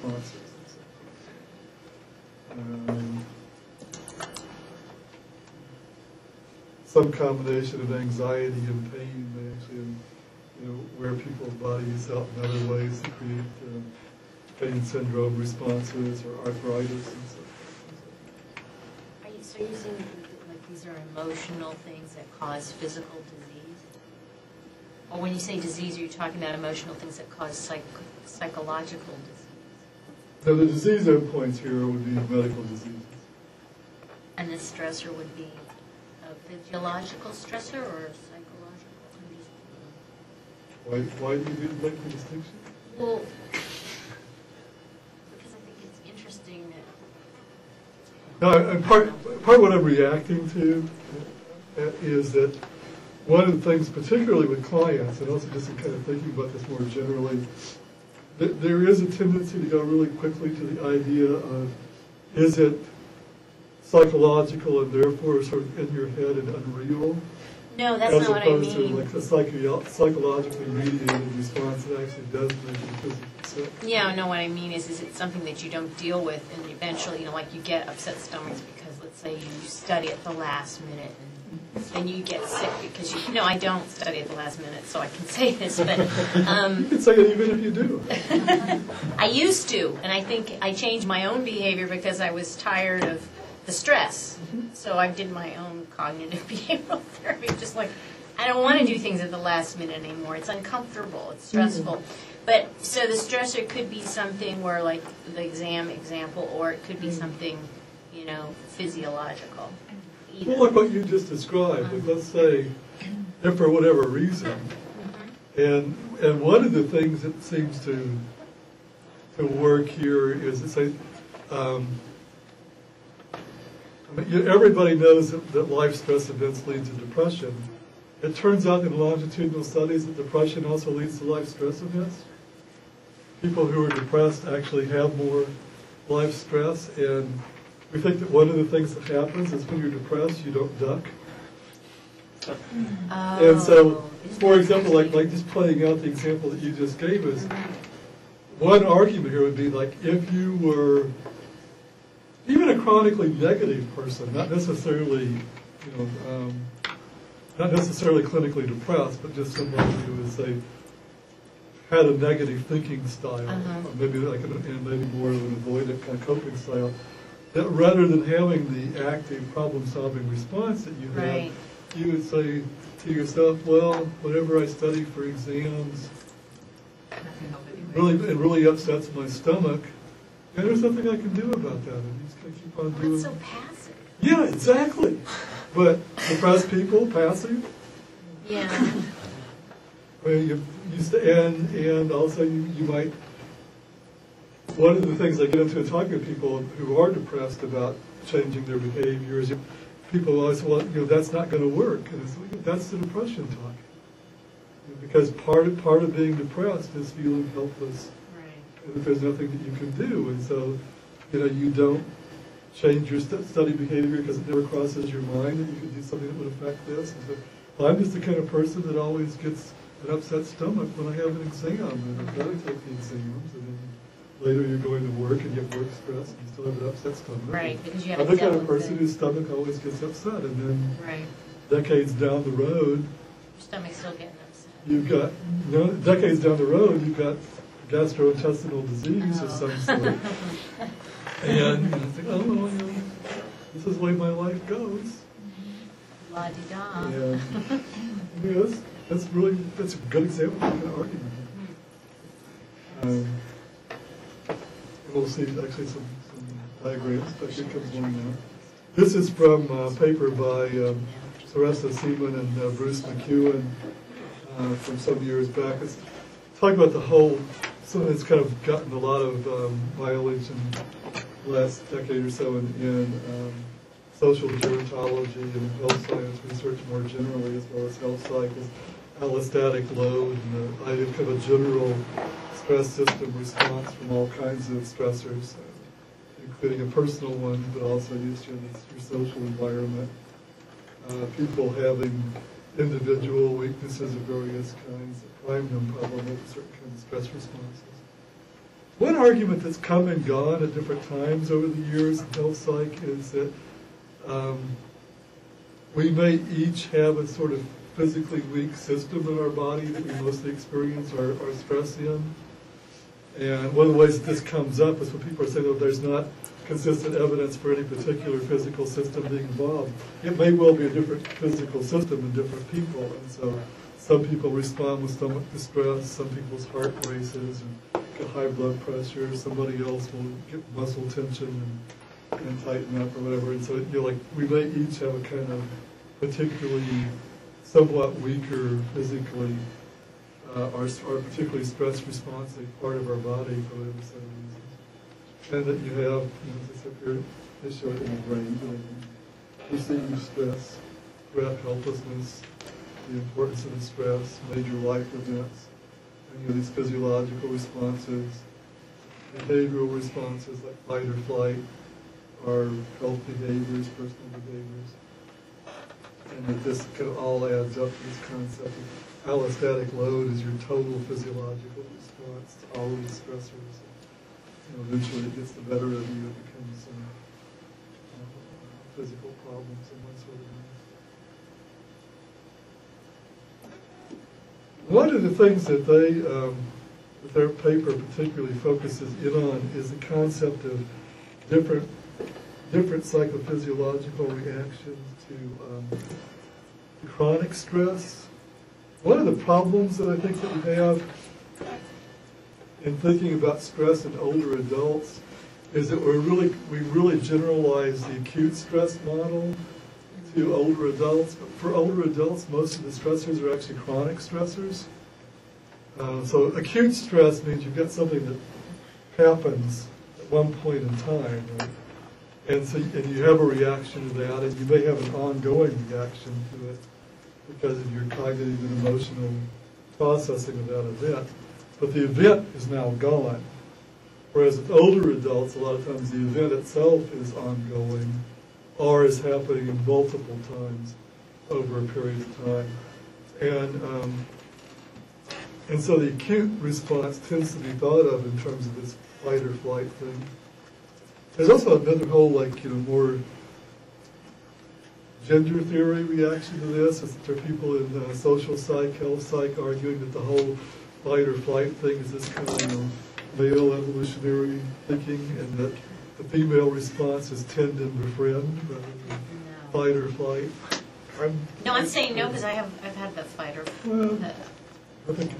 responses. Some combination of anxiety and pain may actually, wear people's bodies out in other ways to create pain syndrome responses or arthritis and so forth. Are you so using like these are emotional things that cause physical disease? Or when you say disease, are you talking about emotional things that cause psychological disease? So the disease endpoints here would be medical diseases. And the stressor would be a physiological stressor or a psychological? Why do you make the distinction? Well, because I think it's interesting that... No, part of what I'm reacting to is that one of the things, particularly with clients, and also just in kind of thinking about this more generally, that there is a tendency to go really quickly to the idea of, is it psychological and therefore sort of in your head and unreal? No, that's not what I mean. As opposed to like a psychologically mediated response that actually does make you physically sick. Yeah, no, what I mean is it something that you don't deal with and eventually, like you get upset stomachs because let's say you study at the last minute and then you get sick because I don't study at the last minute, so I can say this, but... you can say it even if you do. I used to, and I think I changed my own behavior because I was tired of the stress. So I did my own cognitive behavioral therapy, just like, I don't want to do things at the last minute anymore. It's uncomfortable. It's stressful. But, so the stressor could be something where, like, the example, or it could be something, physiological. Either. Well, like what you just described, let's say, if for whatever reason, and one of the things that seems to work here is to say, everybody knows that life stress events lead to depression. It turns out in longitudinal studies that depression also leads to life stress events. People who are depressed actually have more life stress, and we think that one of the things that happens is when you're depressed, you don't duck. And so, for example, like just playing out the example that you just gave us, one argument here would be like if you were even a chronically negative person, not necessarily, not necessarily clinically depressed, but just somebody who was, say, had a negative thinking style, or maybe like maybe more of an avoidant kind of coping style, that rather than having the active problem-solving response that you have, you would say to yourself, well, whenever I study for exams, it really upsets my stomach, and there's nothing I can do about that. I'm just going to keep on doing it. That's so passive. Yeah, exactly. But depressed people, passive. Yeah. And also you might, one of the things I get into talking to people who are depressed about changing their behaviors, people always say, well, that's not going to work. And it's like, that's the depression talk. Because part of being depressed is feeling helpless. And that there's nothing that you can do. And so, you don't change your study behavior because it never crosses your mind that you could do something that would affect this. And so, well, I'm just the kind of person that always gets an upset stomach when I have an exam, and I've got to take the exams, and then later you're going to work and you have work stress, and you still have an upset stomach. Right, because you have I'm the kind of person whose stomach always gets upset, and then decades down the road, your stomach's still getting upset. You've got, decades down the road, you've got gastrointestinal disease of some sort. And you think, this is the way my life goes. La-di-da. Yeah. Yes, that's a good example of an argument. We'll see actually some diagrams that should come along now. This is from a paper by Saressa Seaman and Bruce McEwen from some years back. It's talking about the whole, something that's kind of gotten a lot of mileage in the last decade or so in social gerontology and health science research more generally, as well as health psych, is allostatic load and the idea of kind of a general stress system response from all kinds of stressors, including a personal one, but also your social environment. People having individual weaknesses of various kinds that prime them probably with certain kinds of stress responses. One argument that's come and gone at different times over the years in health psych is that we may each have a sort of physically weak system in our body that we mostly experience our stress in. And one of the ways that this comes up is when people are saying that there's not consistent evidence for any particular physical system being involved. It may well be a different physical system in different people. And so some people respond with stomach distress, some people's heart races and get high blood pressure, somebody else will get muscle tension and tighten up or whatever. And so we may each have a kind of particularly somewhat weaker physically or particularly stress responsive part of our body for whatever set of reasons. And that you have, as up here, they show it in the brain, perceived stress, threat, helplessness, the importance of the stress, major life events, and these physiological responses, behavioral responses like fight or flight, or health behaviors, personal behaviors. And that this kind of all adds up to this concept of allostatic load is your total physiological response to all of the stressors. Eventually it gets the better of you, it becomes physical problems and one sort of. One of the things that that their paper particularly focuses in on is the concept of different psychophysiological reactions to chronic stress. One of the problems that I think that we have in thinking about stress in older adults is that we really generalize the acute stress model to older adults. But for older adults, most of the stressors are actually chronic stressors. So acute stress means you've got something that happens at one point in time, right? And you have a reaction to that, and you may have an ongoing reaction to it because of your cognitive and emotional processing of that event. But the event is now gone. Whereas with older adults, a lot of times the event itself is ongoing or is happening in multiple times over a period of time. And so the acute response tends to be thought of in terms of this fight or flight thing. There's also another whole, more gender theory reaction to this. There are people in social psych, health psych arguing that the whole fight or flight thing is this kind of male evolutionary thinking, and that the female response is tend and befriend rather than fight or flight. I'm saying no because I've had the fight or well, I think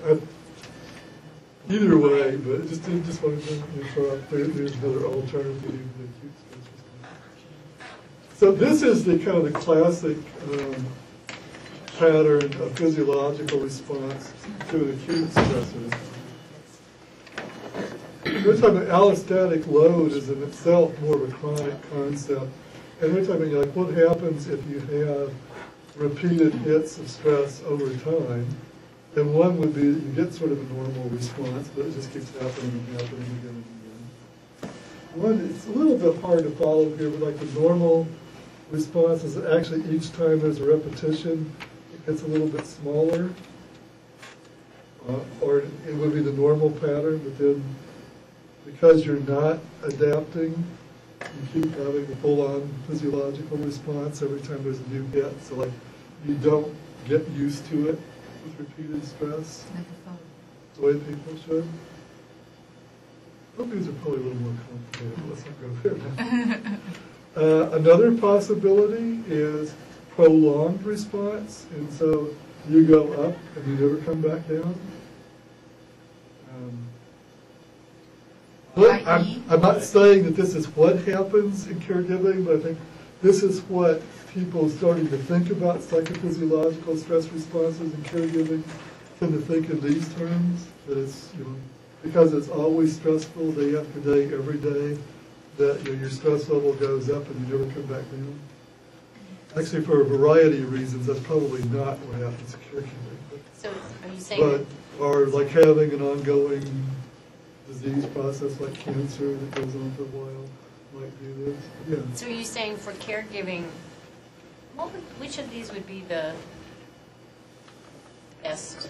either way, but just wanted to throw out there's another alternative to the acute stress response. So this is the kind of the classic pattern of physiological response to an acute stressor. We're talking about allostatic load is in itself more of a chronic concept. And we're talking about what happens if you have repeated hits of stress over time. And one would be that you get sort of a normal response, but it just keeps happening and happening again and again. One, it's a little bit hard to follow here, but the normal response is that actually each time there's a repetition, it gets a little bit smaller. Or it would be the normal pattern, but then because you're not adapting, you keep having a full-on physiological response every time there's a new hit. So you don't get used to it with repeated stress the way people should. These are probably a little more complicated. Let's not go there. Another possibility is prolonged response, and so you go up and you never come back down. But I'm not saying that this is what happens in caregiving, but I think this is what people starting to think about psychophysiological stress responses in caregiving tend to think in these terms, that it's, because it's always stressful day after day, every day, that your stress level goes up and you never come back down. Actually, for a variety of reasons, that's probably not what happens in caregiving. So are you saying or like having an ongoing disease process like cancer that goes on for a while might do this. Yeah. So are you saying for caregiving, which of these would be the best